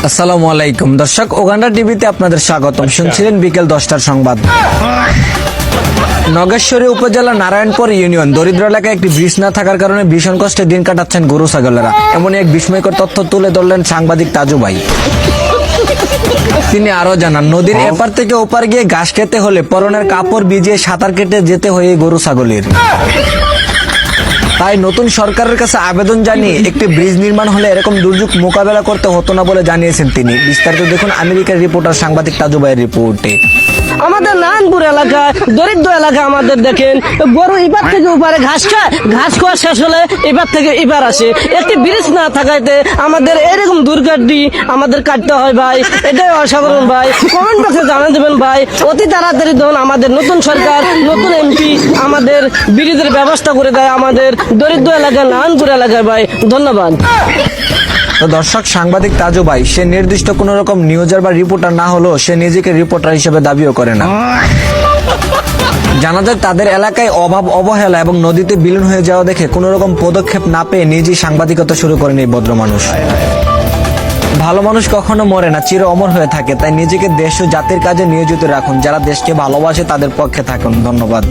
আসসালামু আলাইকুম দর্শক, ওগান্ডা টিভিতে আপনাদের স্বাগতম। শুনছিলেন বিকেল 10টার সংবাদ। নগেশ্বরী উপজেলা নারায়ণপুর ইউনিয়ন দরিদ্র এলাকায় একটি ব্রিজ না থাকার কারণে ভীষণ কষ্টে দিন কাটাচ্ছেন গরু ছাগলেরা। এমনই এক বিস্ময়কর তথ্য তুলে ধরলেন সাংবাদিক তাজু ভাই। তিনি আরো জানান, নদীর এপার থেকে ওপার গিয়ে ঘাস খেতে হলে পরনের কাপড় ভিজিয়ে সাঁতার কেটে যেতে হয় এই গরু ছাগলের। তাই নতুন সরকারের কাছে আবেদন জানিয়ে একটি ব্রিজ নির্মাণ হলে এরকম দুর্যোগ মোকাবেলা করতে হতো না বলে জানিয়েছেন তিনি। বিস্তারিত দেখুন আমেরিকার রিপোর্টার সাংবাদিক তাজু ভাইয়ের রিপোর্টে। আমাদের নারায়ণপুর এলাকায় দরিদ্র এলাকা আমাদের দেখেন গরু এবার থেকে ওপারে ঘাস খায়, ঘাস খাওয়া শেষ হলে এবার থেকে এবার আসে। একটি ব্রিজ না থাকাইতে আমাদের এরকম দুর্ঘটনা আমাদের কাটতে হয় ভাই। এটাই অসাধারণ ভাই। কমেন্ট বক্সে জানিয়ে দেবেন ভাই। অতি তাড়াতাড়ি ধরুন আমাদের নতুন সরকার, নতুন এমপি আমাদের ব্রিজের ব্যবস্থা করে দেয় আমাদের দরিদ্র এলাকায়, নারায়ণপুর এলাকায় ভাই। ধন্যবাদ। তো দর্শক, সাংবাদিক তাজু ভাই সে নির্দিষ্ট কোন রকম নিউজার বা রিপোর্টার না হলেও সে নিজেকে রিপোর্টার হিসেবে দাবিও করে না। জানা যায় তাদের এলাকায় অভাব অবহেলা এবং নদীতে বিলীন হয়ে যাওয়া দেখে কোন রকম পদক্ষেপ না পেয়ে নিজেই সাংবাদিকতা শুরু করেন এই ভদ্র মানুষ। ভালো মানুষ কখনো মরে না, চির অমর হয়ে থাকে। তাই নিজেকে দেশ ও জাতির কাজে নিয়োজিত রাখুন। যারা দেশকে ভালোবাসে তাদের পক্ষে থাকুন। ধন্যবাদ।